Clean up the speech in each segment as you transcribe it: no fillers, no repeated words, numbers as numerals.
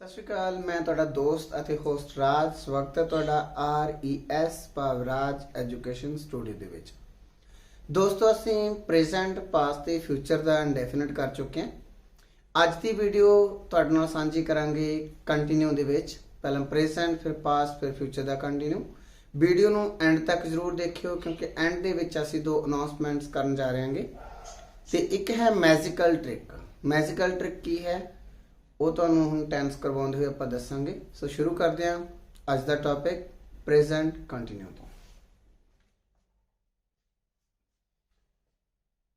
ਸਤਿ ਸ਼੍ਰੀ ਅਕਾਲ। ਮੈਂ ਤੁਹਾਡਾ ਦੋਸਤ ਅਤੇ ਹੋਸਟ ਰਾਜ। ਸਵਾਗਤ ਹੈ ਤੁਹਾਡਾ RES ਭਾਵਰਾਜ ਐਜੂਕੇਸ਼ਨ ਸਟੂਡੀਓ ਦੇ ਵਿੱਚ। ਦੋਸਤੋ, ਅਸੀਂ ਪ੍ਰੈਜ਼ੈਂਟ, ਪਾਸਟ ਤੇ ਫਿਊਚਰ ਦਾ ਇੰਡੈਫੀਨਿਟ ਕਰ ਚੁੱਕੇ ਹਾਂ। ਅੱਜ ਦੀ ਵੀਡੀਓ ਤੁਹਾਡੇ ਨਾਲ ਸਾਂਝੀ ਕਰਾਂਗੇ ਕੰਟੀਨਿਊ ਦੇ ਵਿੱਚ। ਪਹਿਲਾਂ ਪ੍ਰੈਜ਼ੈਂਟ, ਫਿਰ ਪਾਸਟ, ਫਿਰ ਫਿਊਚਰ ਦਾ ਕੰਟੀਨਿਊ। ਵੀਡੀਓ ਨੂੰ ਐਂਡ ਤੱਕ ਜ਼ਰੂਰ ਦੇਖਿਓ ਕਿਉਂਕਿ ਐਂਡ ਦੇ ਵਿੱਚ ਅਸੀਂ ਦੋ ਅਨਾਉਂਸਮੈਂਟਸ ਕਰਨ ਜਾ ਰਹੇ ਹਾਂਗੇ। ਤੇ ਇੱਕ ਹੈ ਮੈਜੀਕਲ ਟ੍ਰਿਕ। ਮੈਜੀਕਲ ਟ੍ਰਿਕ ਕੀ ਹੈ ਉਹ ਤੁਹਾਨੂੰ ਹੁਣ ਟੈਂਸ ਕਰਵਾਉਂਦੇ ਹੋਏ ਆਪਾਂ ਦੱਸਾਂਗੇ। ਸੋ ਸ਼ੁਰੂ ਕਰਦੇ ਹਾਂ ਅੱਜ ਦਾ ਟੌਪਿਕ ਪ੍ਰੈਜ਼ੈਂਟ ਕੰਟੀਨਿਊ ਤੋਂ।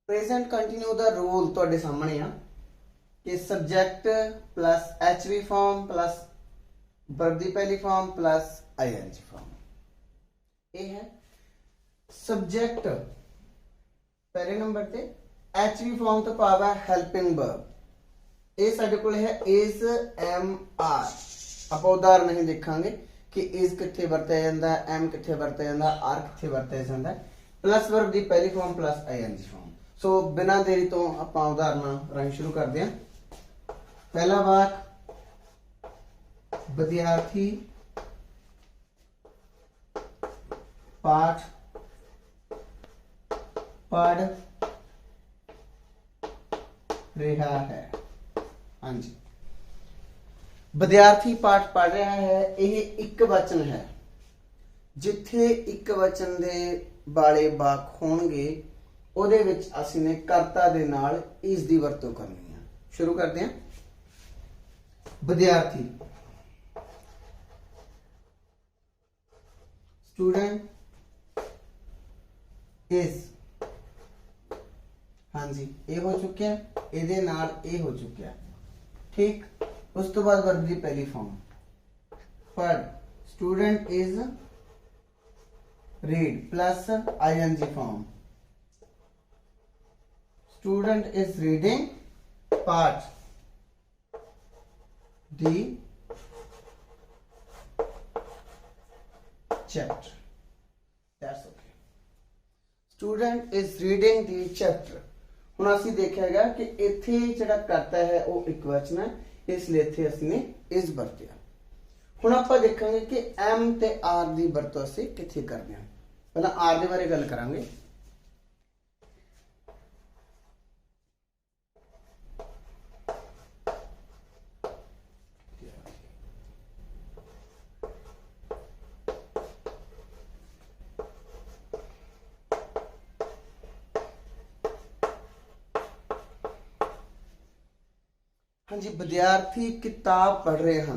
ਪ੍ਰੈਜ਼ੈਂਟ ਕੰਟੀਨਿਊ ਦਾ ਰੂਲ ਤੁਹਾਡੇ ਸਾਹਮਣੇ ਆ ਕਿ subject plus HV form plus verb ਦੀ ਪਹਿਲੀ ਫਾਰਮ ਪਲੱਸ ING ਫਾਰਮ। ਇਹ ਹੈ ਸਬਜੈਕਟ ਪਹਿਲੇ ਨੰਬਰ ਤੇ, HV ਫਾਰਮ ਤੋਂ ਭਾਵ ਹੈ ਹੈਲਪਿੰਗ ਵਰਬ। ਇਹ ਸਾਡੇ ਕੋਲ ਹੈ is, am, are। ਆਪਾਂ ਉਦਾਹਰਨ ਨਹੀਂ ਦੇਖਾਂਗੇ ਕਿ is ਕਿੱਥੇ ਵਰਤਿਆ ਜਾਂਦਾ, am ਕਿੱਥੇ ਵਰਤਿਆ ਜਾਂਦਾ, are ਕਿੱਥੇ ਵਰਤਿਆ ਜਾਂਦਾ। ਪਲੱਸ ਵਰਬ ਦੀ ਪਹਿਲੀ ਫਾਰਮ ਪਲੱਸ ING ਫਾਰਮ। ਸੋ ਬਿਨਾਂ ਦੇਰੀ ਤੋਂ ਆਪਾਂ ਉਦਾਹਰਨਾਂ ਰਾਹੀਂ ਸ਼ੁਰੂ ਕਰਦੇ ਹਾਂ। ਪਹਿਲਾ ਵਾਕ, ਵਿਦਿਆਰਥੀ ਪਾਠ ਪੜ੍ਹ ਰਿਹਾ ਹੈ। हाँ जी, विद्यार्थी पाठ पढ़ रहा है। यह एक वचन है। जिथे एक वचन दे वाले वाक होणगे ਉਹਦੇ ਵਿੱਚ ਅਸੀਂ ਨੇ ਕਰਤਾ ਦੇ ਨਾਲ ਇਸ ਦੀ ਵਰਤੋਂ ਕਰਨੀ ਹੈ। ਸ਼ੁਰੂ ਕਰਦੇ ਹਾਂ। ਵਿਦਿਆਰਥੀ, ਸਟੂਡੈਂਟ is, हाँ जी ਇਹ ਹੋ ਚੁੱਕਿਆ, ਇਹਦੇ ਨਾਲ ਇਹ ਹੋ ਚੁੱਕਿਆ। ठीक, उस तो बाद वर्ब की पहली फॉर्म पढ़, student is read plus ING form. Student is reading पाठ the chapter. That's okay. Student is reading the chapter. ਹੁਣ ਅਸੀਂ ਦੇਖਿਆ ਹੈਗਾ ਕਿ ਇੱਥੇ ਜਿਹੜਾ ਕਰਤਾ ਹੈ ਉਹ ਇੱਕ ਵਚਨ ਹੈ, ਇਸ ਲਈ ਇੱਥੇ ਅਸੀਂ ਨੇ is ਵਰਤਿਆ। ਹੁਣ ਆਪਾਂ ਦੇਖਾਂਗੇ ਕਿ am ਤੇ are ਦੀ ਵਰਤੋਂ ਅਸੀਂ ਕਿੱਥੇ ਕਰਦੇ ਹਾਂ। ਪਹਿਲਾਂ are ਦੇ ਬਾਰੇ ਗੱਲ ਕਰਾਂਗੇ। हाँ जी, विद्यार्थी किताब पढ़ रहे हैं।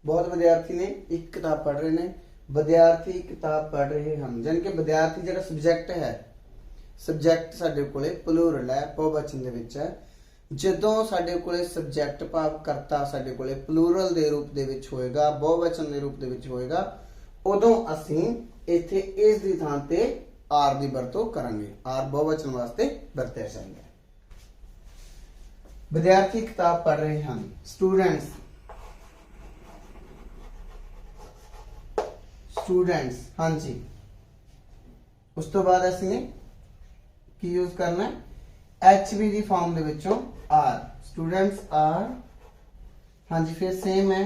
बहुत विद्यार्थी ने एक किताब पढ़ रहे हैं। विद्यार्थी किताब पढ़ रहे हैं यानी कि विद्यार्थी जो सब्जैक्ट है, सब्जैक्ट साडे कोले प्लूरल है, बहुवचन दे विच है। जदों साडे कोले सब्जैक्ट भाव करता साडे कोले प्लूरल दे रूप दे विच होएगा, बहुवचन दे रूप दे विच होएगा, उदों असीं इत्थे इस दी थां ते आर दी वरतों करांगे। आर बहुवचन वास्ते वरतिया जाएगा। विद्यार्थी किताब पढ़ रहे हैं। स्टूडेंट्स, स्टूडेंट्स, हाँ जी। उस तो बाद असीं ने की यूज करना है HV दी फॉर्म दे विचों आर। स्टूडेंट्स आर, हाँ जी। फिर सेम है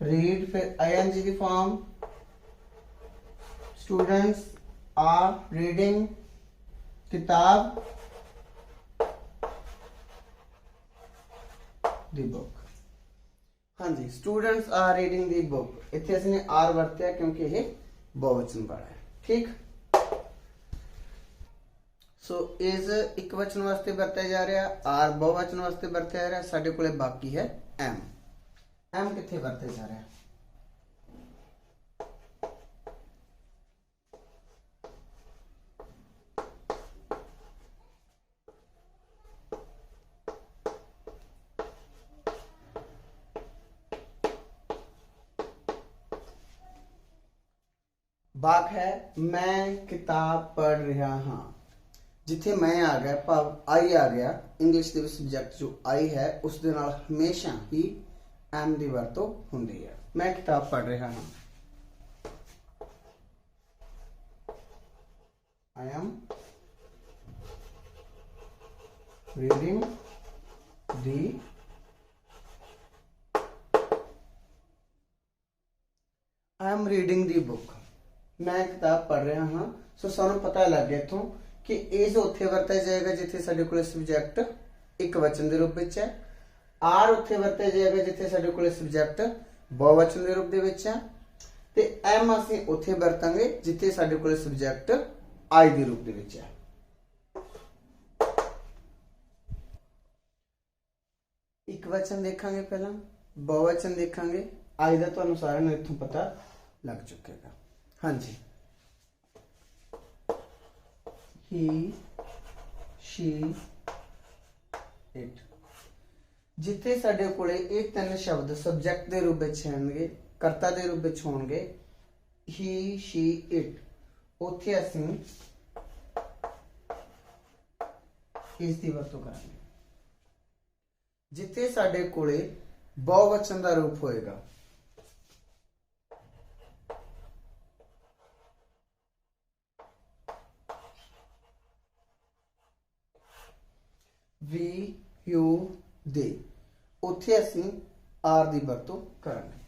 रीड, फिर ING दी फॉर्म। स्टूडेंट्स आर रीडिंग किताब दी बुक। हाँ जी, students are reading the book. इत्थे असने आर वरत्या क्योंकि यह बहुवचन वाला है। ठीक, सो इज एक वचन वास्ते वरत्या जा रहा, आर बहुवचन वास्ते वरत्या जा रहा। साडे कोले बाकी है एम। एम कित्थे वरत्या जा रहा? वाक है मैं किताब पढ़ रहा हाँ। जिथे मैं आ गया भाव आई आ गया, इंग्लिश के सब्जैक्ट जो आई है उस दे नाल हमेशा ही एम की वरतों होंदी है। मैं किताब पढ़ रहा हाँ। I am reading the reading the book, मैं किताब पढ़ रहा हाँ। सो सानू पता लग गया इथों कि इज उत्थे वरतिया जाएगा जिथे साडे कोल सब्जैक्ट एक वचन के रूप में है। आर उत्थे वरतिया जाएगा जिथे साडे कोल सब्जैक्ट बहुवचन के रूप में है। ते एम असीं उत्थे वरतांगे जिथे साडे कोल सब्जैक्ट आई के रूप में है। एक वचन देखांगे पहला, बहुवचन देखांगे, आई का तुहानूं सारिआं नूं इत्थों पता लग चुकेगा। हाँ जी, ही शी इट। जिथे साडे कोले ये तीन शब्द सब्जैक्ट के रूप में होणगे, करता के रूप में होणगे, ही शी इट, उत्थे असीं इस दी वरतों करांगे। जिथे साडे कोले बहुवचन का रूप होएगा, वी यू दे, उत्थे असीं आर दी वरतों करांगे।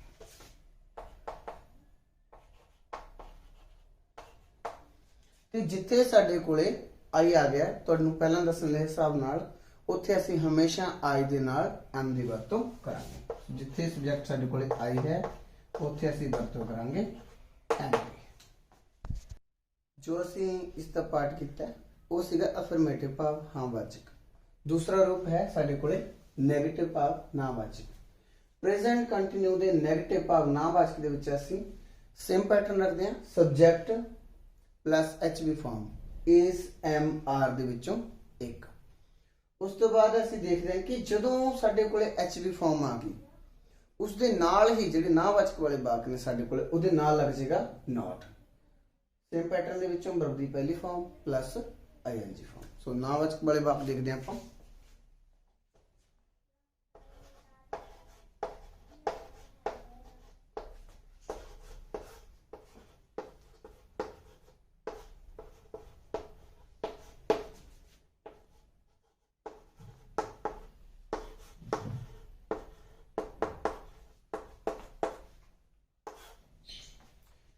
ते जिथे साडे कोले आई आ गया, तुहानूं पहलां दस्सण दे हिसाब नाल उत्थे असीं हमेशा आई दे नाल एम दी वरतों करांगे। जिथे सब्जैक्ट साडे कोले आई है उत्थे असीं वरतों करांगे एम दी। जो असीं इसका पाठ कीता वो सीगा अफर्मेटिव भाव हाँ-वाचक। दूसरा रूप है साडे कोले नैगेटिव भाव ना-वाचक। प्रेजेंट कंटिन्यू दे नैगेटिव भाव ना-वाचक दे विच असीं सेम पैटर्न रखते हैं, subject plus HV form is am are दे विचों एक। उस तो बाद असीं देखते हैं कि जदों साडे कोले HV फॉर्म आ गई, उस दे नाल ही जिहड़े ना-वाचक वाले वाक ने साडे कोले उहदे नाल लग जाएगा नॉट। सेम पैटर्न दे विचों वर्ब दी पहली फॉर्म प्लस ING फॉर्म। सो ना-वाचक वाले वाक देखते हैं आपां।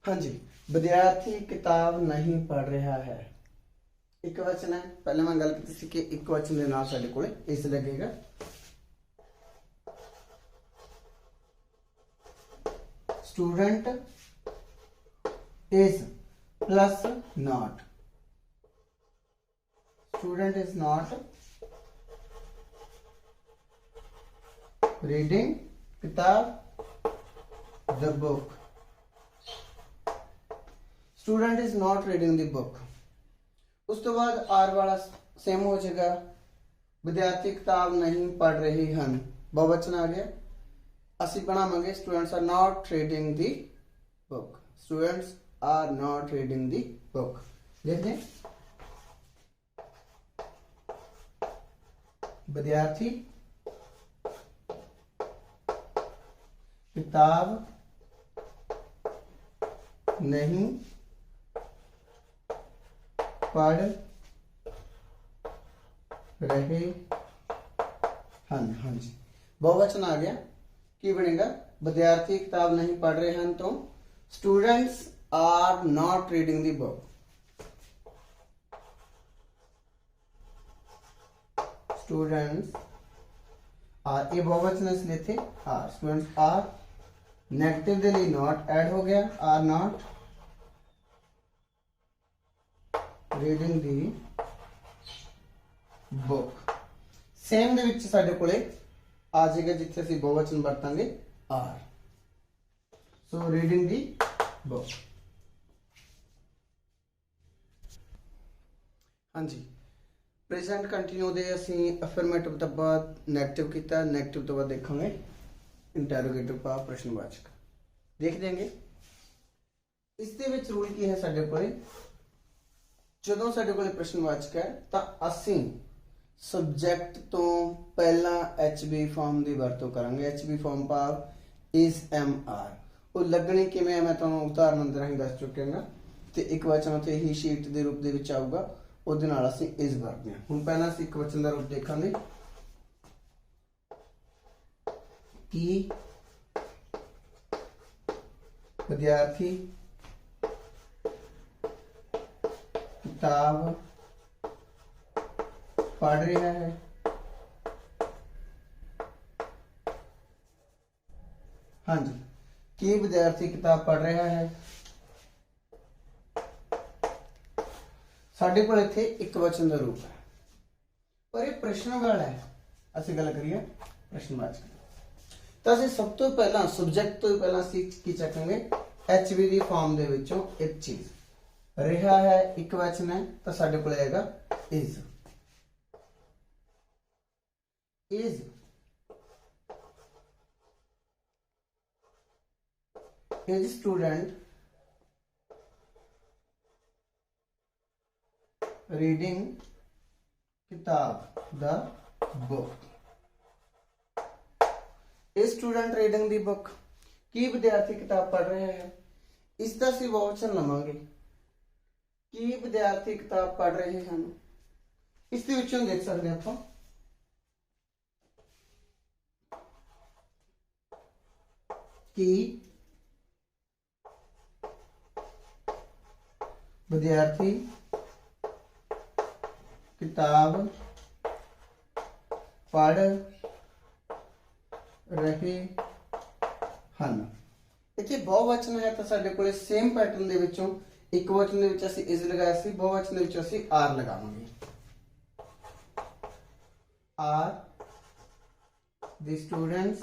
हाँ जी, विद्यार्थी किताब नहीं पढ़ रहा है, एक वचन है। पहले मैं गल की कि एक वचन के नाल साडे कोले इस लगेगा। Student is plus not, student is not reading किताब the book, student is not reading the book. उस तो बाद आर वाला सेम हो जाएगा, विद्यार्थी किताब नहीं पढ़ रहे हैं, बहुवचन आ गया। असीं बनावांगे students are not reading the book, students are not reading the book. देखते हैं, विद्यार्थी किताब नहीं पढ़ रहे हैं। हाँ जी, बहुवचन आ गया। की बनेगा, विद्यार्थी किताब नहीं पढ़ रहे हैं तो students are not reading the book, students are, ये बहुवचन इसलिए थे आर, स्टूडेंट्स आर, नेगेटिव के लिए नॉट ऐड हो गया, are not reading the book. Same दे विच साडे कोले आ जाएगा जिथे असीं बहुवचन वरतांगे are. So reading the book. हाँ जी, प्रेजेंट कंटिन्यू दे असीं अफर्मेटिव तो बाद नैगेटिव कीता, नैगेटिव तो बाद देखांगे इंटरोगेटिव भाव प्रश्नवाचक। देख देंगे इस दे विच रूल की है साडे कोले, जदों साडे कोले प्रश्नवाचक है तो असीं सब्जैक्ट तो पहला HB फॉर्म की वरतों करांगे। HB फॉर्म भाव इज MR। वो लगनी किवें है मैं तुहानूं उदाहरण दे राहीं दस चुकिया हां। ते एक वचन उत्ते ही शीट के रूप दे विच आऊगा, उहदे नाल असीं इज वरतदे हां। हुण पहलां असीं एक वचन दा रूप देखांगे कि विद्यार्थी किताब पढ़ रहा है। हाँ जी, कि विद्यार्थी किताब पढ़ रहा है। साडे कोल इत्थे एक वचन का रूप है, पर यह प्रश्नवाचक है। असीं गल करिए प्रश्नवाचक, तो असीं सब तो पहला सबजैक्ट तो पहला असीं की चकांगे HV की फॉर्म दे विचों एक चीज। रहा है एक वचन है, तो साडे कोल आएगा इज। इज स्टूडेंट रीडिंग किताब the book. Is student reading the book, की विद्यार्थी किताब पढ़ रहा है। इसका असीं बहुवचन लवांगे कि विद्यार्थी किताब पढ़ रहे हैं। इसके विचों देख सकते हैं आप कि विद्यार्थी किताब पढ़ रहे हैं। इत्थे बहुवचन है, तो साडे कोले सेम पैटर्न दे विचों एक वचन दे विच असीं इज लगाया सी, बहुवचन दे विच असीं आर लगावांगे। Are the students,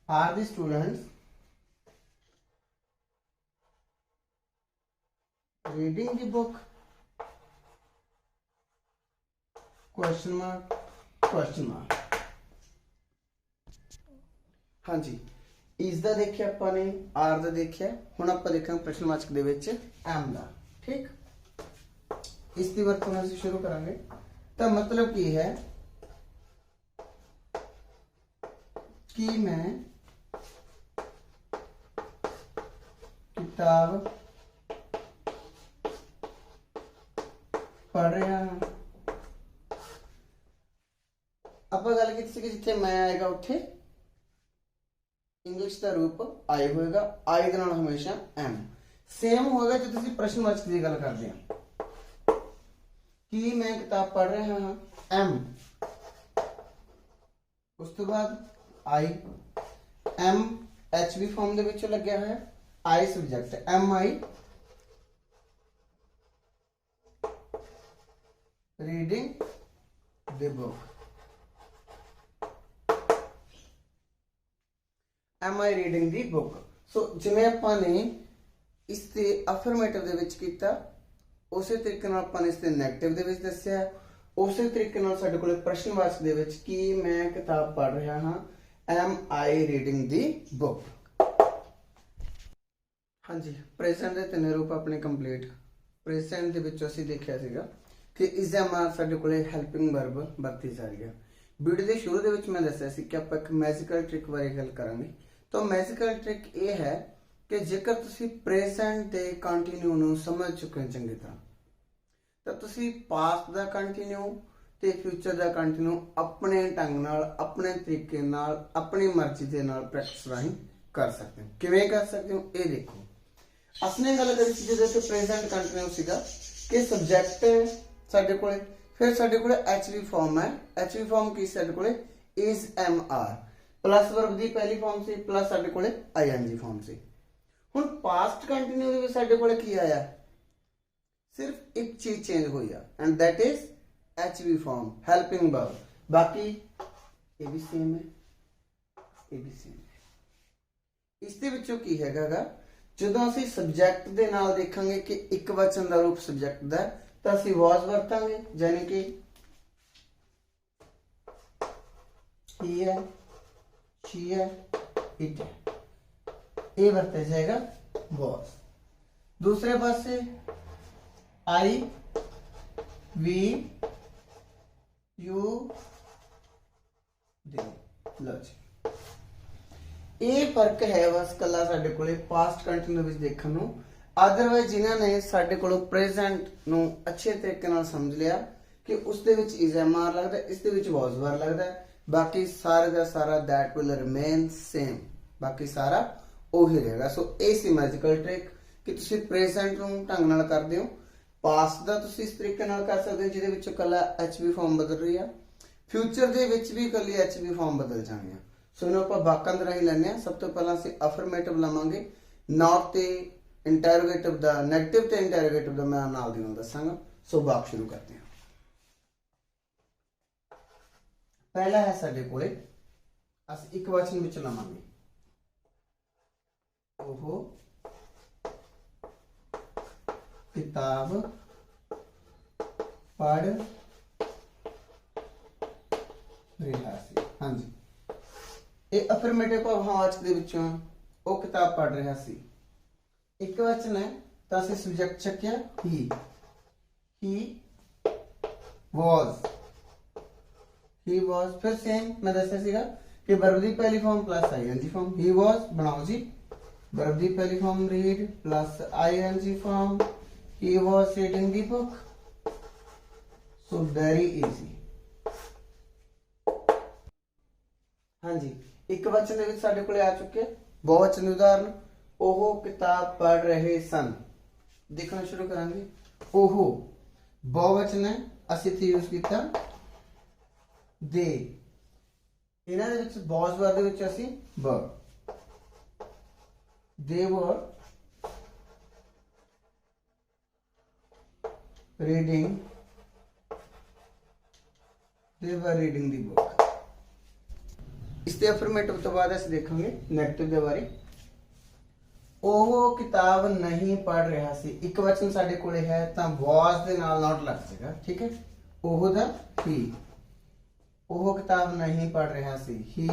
are the students reading the book, question mark question mark. हाँ जी, इज दा देखिया आपने, आर दा देखिया, हुण आपां देखांगे प्रश्नवाचक दे विच एम दा। ठीक, इसकी वरतों असीं शुरू करांगे। तो मतलब की है कि मैं किताब पढ़ रहा हूं। आपां गल कीती सी कि जिथे मैं आएगा उत्थे इंग्लिश का रूप आई होएगा, आई दे नाल हमेशा एम। सेम होगा जो तुसीं प्रश्नवाचक की गल करते हैं कि मैं किताब पढ़ रहा हाँ, एम, उस तो बाद आई, एम HV फॉर्म दे विच लग्या है, I subject, am I reading the book. Am I reading the book. So जिवें आपां ने इसते अफर्मेटिव दे विच कीता, उसे तरीके नाल आपां ने इसते नैगेटिव दे विच दस्सिया, उसे तरीके नाल साडे कोले प्रश्नवाचक दे विच कि मैं किताब पढ़ रहा हां, am I reading the book. हाँ जी, प्रेजेंट दे तीन रूप अपने कंप्लीट। प्रेजेंट दे विच असीं देखिया सीगा कि इज एम आर साडे कोले हेल्पिंग वर्ब वरती जा रही है। वीडियो के शुरू दे विच मैं दस्सिया सी कि आपां एक मैजिकल ट्रिक बारे गल करांगे। तो मैजिकल ट्रिक ये है कि जेकर तुसी प्रेजेंट दे कंटिन्यू नूं समझ चुके हो चंगी तरह, तो तुसी पास्ट दा कंटिन्यू ते फ्यूचर दा कंटिन्यू अपने ढंग नाल, अपने तरीके नाल, अपनी मर्जी दे नाल प्रैक्टिस राहीं कर सकते हो। किवें कर सकते हो ये देखो। असने गल करी सी जिहदे ते प्रेजेंट कंटिन्यू सीगा कि सब्जेक्ट साडे कोले, फिर साडे कोले HV फॉर्म है। HV फॉर्म की साडे कोले is am are, plus verb दी पहली फॉर्म से, प्लस साडे कोले ING फॉर्म से। हुण पास्ट कंटिन्यू दे विच साडे कोले की आया, सिर्फ एक चीज चेंज हुई है, and that is HV form, helping verb. बाकी ये भी सेम है, ये भी सेम है। इस दे विचों की हैगा, जदों असीं सब्जेक्ट दे नाल देखांगे कि एक वचन दा रूप सब्जेक्ट दा, तो असीं वाज वरतांगे, यानी कि ही है, शी है, इट है, ये वरते जाएगा was। दूसरे पासे आई, वी, यू, दे। लो जी, ये फर्क है बस कला साडे कोले पास्ट कंटिन्यू विच देखण नूं। अदरवाइज जिन्हां ने साडे कोलों प्रेजेंट नूं अच्छे तरीके नाल समझ लिया कि उस दे विच इज एम आर लगदा, इस दे विच was वर्ब लगदा, बाकी सारे का सारा दैट विल रिमेन सेम, बाकी सारा ਉਹੀ ਰਹੇਗਾ। ਸੋ ਇਹ ਸੀ ਮੈਜੀਕਲ ਟ੍ਰਿਕ ਕਿ ਤੁਸੀਂ ਪ੍ਰੈਜ਼ੈਂਟ ਨੂੰ ਢੰਗ ਨਾਲ ਕਰਦੇ ਹੋ, ਪਾਸਟ ਦਾ ਤੁਸੀਂ ਇਸ ਤਰੀਕੇ ਨਾਲ ਕਰ ਸਕਦੇ ਹੋ ਜਿਹਦੇ ਵਿੱਚ ਕੱਲਾ ਐਚਵੀ ਫਾਰਮ ਬਦਲ ਰਹੀ ਆ, ਫਿਊਚਰ ਦੇ ਵਿੱਚ ਵੀ ਕੱਲੀ ਐਚਵੀ ਫਾਰਮ ਬਦਲ ਜਾਣੀ ਆ। ਸੋ ਇਹਨੂੰ ਆਪਾਂ ਵਾਕਾਂ ਦੇ ਰਾਹੀਂ ਲੈਣੇ ਆ। ਸਭ ਤੋਂ ਪਹਿਲਾਂ ਅਸੀਂ ਅਫਰਮੇਟਿਵ ਲਵਾਂਗੇ, ਨਾਟ ਤੇ ਇੰਟਰੋਗੇਟਿਵ ਦਾ, ਨੈਗੇਟਿਵ ਤੇ ਇੰਟਰੋਗੇਟਿਵ ਦਾ ਮੈਂ ਨਾਲ ਦੀ ਨਾਲ ਦੱਸਾਂਗਾ। ਸੋ ਵਾਕ ਸ਼ੁਰੂ ਕਰਦੇ ਹਾਂ। पहला है साडे कोले अस एक वचन विच लवांगे, ओहो किताब पढ़ रहा सी। हाँ जी, ये अफर्मेटिव भाववाचक दे विचों वो किताब पढ़ रहा सी। एक वचन है तो असीं सब्जेक्ट चक्या ही was, he was, फिर सेम मैं दस्या सीगा कि वर्ब दी पहली form plus ING form. he was बनाओ जी, वर्ब दी पहली form read plus ING form, he was reading the book। so very easy। हाँ जी, एक वचन दे विच साडे कोले आ चुके बहुवचन दे उदाहरण। ओहो किताब पढ़ रहे सन, देखना शुरू करांगे। ओहो बहुवचन है, ਅਸੀਂ ਇੱਥੇ ਯੂਜ਼ ਕੀਤਾ ਦੇ, ਇਹਨਾਂ ਦੇ ਵਿੱਚ ਬੌਸ ਵਰਡ ਦੇ ਵਿੱਚ ਅਸੀਂ were, they were reading the book। ਇਸ ਤੇ ਅਫਰਮੇਟਿਵ ਤੋਂ ਬਾਅਦ ਅਸੀਂ ਦੇਖਾਂਗੇ ਨੈਗੇਟਿਵ ਦੇ ਬਾਰੇ। ਉਹ ਕਿਤਾਬ नहीं पढ़ रहा सी, एक वचन साडे कोले है तां was दे नाल नॉट लग जाएगा, ठीक है। ओह दा he, ओह किताब नहीं पढ़ रहा सी, he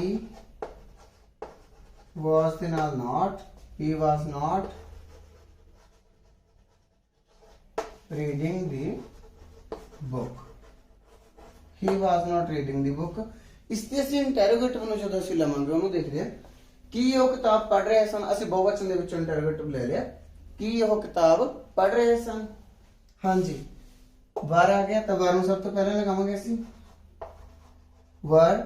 was दे नाल not, he was not reading the book, he was not reading the book। इसते ਅਸੀਂ इंटरोगेटिव ਨੂੰ ਜਦੋਂ ਅਸੀਂ ਲਵਾਂਗੇ ਉਹਨੂੰ ਦੇਖਦੇ ਹਾਂ कि ਉਹ किताब पढ़ रहे सन। ਅਸੀਂ बहुवचन ਦੇ ਵਿੱਚੋਂ इंटरोगेटिव ले लिया कि ਉਹ किताब पढ़ रहे सन। हाँ जी, वर आ गया तो वर ਨੂੰ सब तो पहले लगावांगे ਅਸੀਂ वर,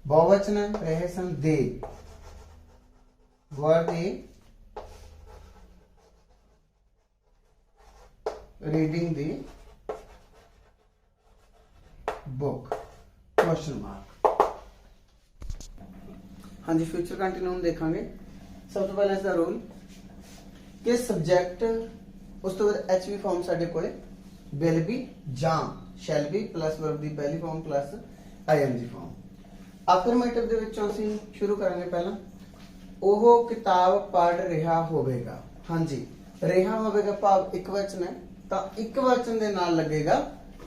बहुवचन है रहे सन दे, वर दे reading the book, question mark. हाँ जी, फ्यूचर कंटिन्यू देखेंगे। सब तो पहले इसका रूल कि सब्जेक्ट उस तो बाद एच वी फॉर्म साडे कोले विल बी जां शैल बी प्लस वर्ब दी पहली form plus ING form. Affirmative दे विचों असीं शुरू करांगे। पहला ओह किताब पढ़ रहा होवेगा। हाँ जी, रहा होवेगा भाव एक वचन है तो एक वचन दे नाल लगेगा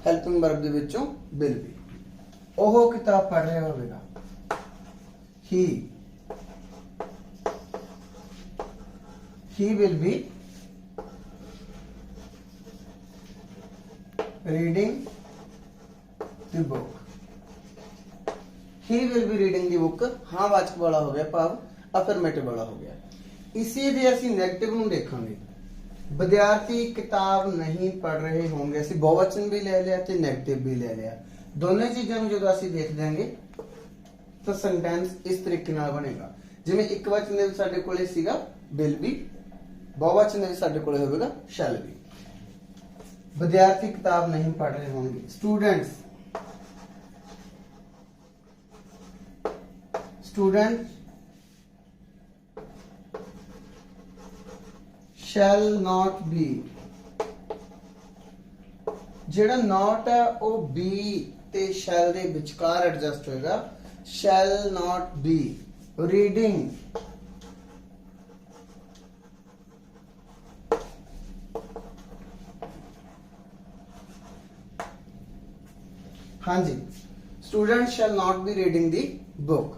हेल्पिंग वर्ब दे विचों विल बी। ओह किताब पढ़ रहा होवेगा, he will be reading the book, he will be reading the book। हाँ वाचक वाला हो गया, भाव अफर्मेटिव वाला हो गया। इसी दे ਅਸੀਂ नेगेटिव ਨੂੰ ਦੇਖਾਂਗੇ। विद्यार्थी किताब नहीं पढ़ रहे होंगे, ਅਸੀਂ बहुवचन भी ले लिया ਤੇ नेगेटिव भी ले लिया। दोनों चीज़ों ਨੂੰ ਜਦੋਂ ਅਸੀਂ ਦੇਖ ਦੇंगे तो सेंटेंस इस तरीके नाल बनेगा जिवें एक वचन दे विच साडे कोले सीगा विल बी, बहुवचन दे विच साडे कोले होवेगा शैल बी। विद्यार्थी किताब नहीं पढ़ रहे होंगे, स्टूडेंट्स शैल नॉट बी। जेड़ा नॉट है वो बी ते शैल दे विचकार एडजस्ट होएगा। shall not be reading हाँ जी, student shall not be reading the book।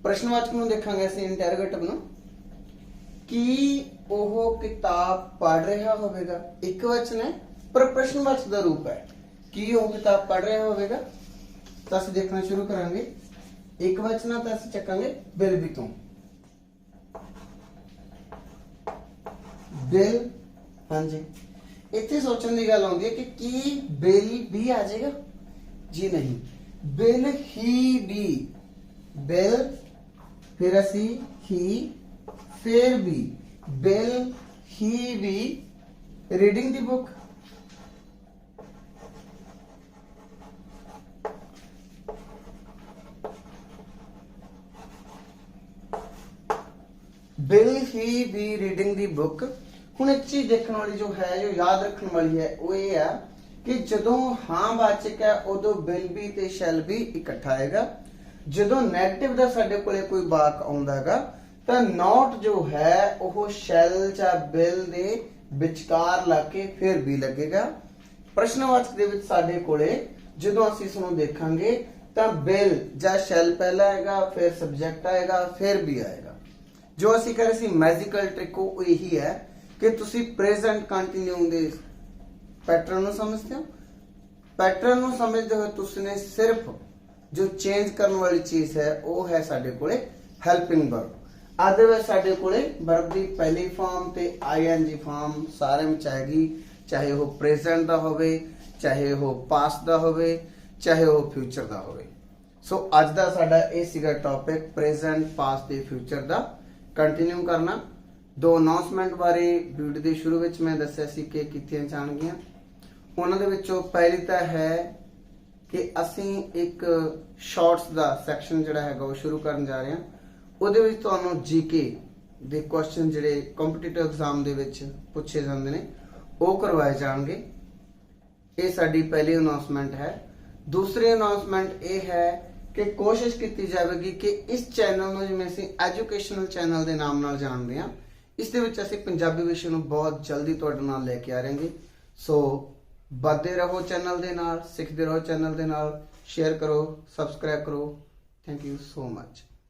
प्रश्नवाचक ਨੂੰ ਦੇਖਾਂਗੇ ਅਸੀਂ ਇੰਟਰੋਗੇਟਿਵ ਨੂੰ कि ਉਹ किताब पढ़ रहा होवेगा। एक वचन है पर प्रश्नवाचक ਦਾ रूप है कि ਉਹ किताब पढ़ रहा होवेगा। तो ਅਸੀਂ देखना शुरू करांगे। एक वचन तो ਅਸੀਂ ਚੱਕਾਂਗੇ विल बी ਤੋਂ विल। हाँ जी, इतने सोचने की गल आउंदी है कि विल भी आ जाएगा जी, नहीं। will he be, will फिर असी he, फिर भी will he be reading the book? will he be reading the book? ਹੁਣ ਇੱਕ ਚੀਜ਼ ਦੇਖਣ ਵਾਲੀ ਜੋ ਹੈ, ਜੋ ਯਾਦ ਰੱਖਣ ਵਾਲੀ ਹੈ, ਉਹ ਇਹ ਹੈ ਕਿ ਜਦੋਂ ਹਾਂ ਵਾਚਕ ਹੈ ਉਦੋਂ will be ਤੇ shall be ਇਕੱਠਾ ਆਏਗਾ। ਜਦੋਂ ਨੈਗੇਟਿਵ ਦਾ ਸਾਡੇ ਕੋਲੇ ਕੋਈ ਵਾਕ ਆਉਂਦਾ ਹੈਗਾ ਤਾਂ not ਜੋ ਹੈ ਉਹ shall ਜਾਂ will ਦੇ ਵਿਚਕਾਰ ਲਾ ਕੇ ਫਿਰ ਵੀ ਲੱਗੇਗਾ। ਪ੍ਰਸ਼ਨਵਾਚਕ ਦੇ ਵਿੱਚ ਸਾਡੇ ਕੋਲੇ ਜਦੋਂ ਅਸੀਂ ਇਸ ਨੂੰ ਦੇਖਾਂਗੇ ਤਾਂ will ਜਾਂ shall ਪਹਿਲਾਂ ਆਏਗਾ, ਫਿਰ ਸਬਜੈਕਟ ਆਏਗਾ, ਫਿਰ ਵੀ ਆਏਗਾ। ਜੋ ਅਸੀਂ ਕਰ ਰਹੇ ਸੀ ਮੈਜੀਕਲ ਟ੍ਰਿਕ ਉਹ ਇਹੀ ਹੈ ਕਿ ਤੁਸੀਂ ਪ੍ਰੈਜ਼ੈਂਟ ਕੰਟੀਨਿਊ ਦੇ ਪੈਟਰਨ ਨੂੰ ਸਮਝਦੇ ਹੋ। ਪੈਟਰਨ ਨੂੰ ਸਮਝਦੇ ਹੋਏ ਤੁਸੀਂ ਨੇ ਸਿਰਫ ਜੋ ਚੇਂਜ ਕਰਨ ਵਾਲੀ ਚੀਜ਼ ਹੈ ਉਹ ਹੈ ਸਾਡੇ ਕੋਲੇ ਹੈਲਪਿੰਗ ਵਰਬ। ਅਦਰਵਾਇਜ਼ ਸਾਡੇ ਕੋਲੇ ਵਰਬ ਦੀ ਪਹਿਲੀ ਫਾਰਮ ਤੇ ਆਈਐਨਜੀ ਫਾਰਮ ਸਾਰੇ ਵਿੱਚ ਆਏਗੀ, ਚਾਹੇ ਉਹ ਪ੍ਰੈਜ਼ੈਂਟ ਦਾ ਹੋਵੇ, ਚਾਹੇ ਉਹ ਪਾਸਟ ਦਾ ਹੋਵੇ, ਚਾਹੇ ਉਹ ਫਿਊਚਰ ਦਾ ਹੋਵੇ। ਸੋ ਅੱਜ ਦਾ ਸਾਡਾ ਇਹ ਸੀਗਾ ਟੌਪਿਕ ਪ੍ਰੈਜ਼ੈਂਟ, ਪਾਸਟ ਤੇ ਫਿਊਚਰ ਦਾ। ਕੰਟੀਨਿਊ ਕਰਨਾ। ਦੋ ਅਨਾਉਂਸਮੈਂਟ ਬਾਰੇ ਵੀਡੀਓ ਦੇ ਸ਼ੁਰੂ ਵਿੱਚ ਮੈਂ ਦੱਸਿਆ ਸੀ ਕਿ ਕੀਤੀਆਂ ਜਾਣਗੀਆਂ। ਉਹਨਾਂ ਦੇ ਵਿੱਚੋਂ ਪਹਿਲੀ ਤਾਂ ਹੈ ਕਿ ਅਸੀਂ ਇੱਕ ਸ਼ਾਰਟਸ ਦਾ ਸੈਕਸ਼ਨ ਜਿਹੜਾ ਹੈਗਾ ਉਹ ਸ਼ੁਰੂ ਕਰਨ ਜਾ ਰਹੇ ਹਾਂ। ਉਹਦੇ ਵਿੱਚ ਤੁਹਾਨੂੰ ਜੀਕੇ ਦੇ ਕੁਐਸਚਨ ਜਿਹੜੇ ਕੰਪੀਟੀਟਿਵ ਐਗਜ਼ਾਮ ਦੇ ਵਿੱਚ ਪੁੱਛੇ ਜਾਂਦੇ ਨੇ ਉਹ ਕਰਵਾਏ ਜਾਣਗੇ। ਇਹ ਸਾਡੀ ਪਹਿਲੀ ਅਨਾਉਂਸਮੈਂਟ ਹੈ। ਦੂਸਰੀ ਅਨਾਉਂਸਮੈਂਟ ਇਹ ਹੈ ਕਿ ਕੋਸ਼ਿਸ਼ ਕੀਤੀ ਜਾਵੇਗੀ ਕਿ ਇਸ ਚੈਨਲ ਨੂੰ ਜਿਵੇਂ ਅਸੀਂ ਐਜੂਕੇਸ਼ਨਲ ਚੈਨਲ ਦੇ ਨਾਮ ਨਾਲ ਜਾਣਦੇ ਹਾਂ, ਇਸ ਦੇ ਵਿੱਚ ਅਸੀਂ ਪੰਜਾਬੀ ਵਿਸ਼ੇ ਨੂੰ ਬਹੁਤ ਜਲਦੀ ਤੁਹਾਡੇ ਨਾਲ ਲੈ ਕੇ ਆ ਰਹੇ ਹਾਂ। ਸੋ ਵਧਦੇ ਰਹੋ ਚੈਨਲ ਦੇ ਨਾਲ, ਸਿੱਖਦੇ ਰਹੋ ਚੈਨਲ ਦੇ ਨਾਲ, ਸ਼ੇਅਰ ਕਰੋ, ਸਬਸਕ੍ਰਾਈਬ ਕਰੋ। Thank you so much.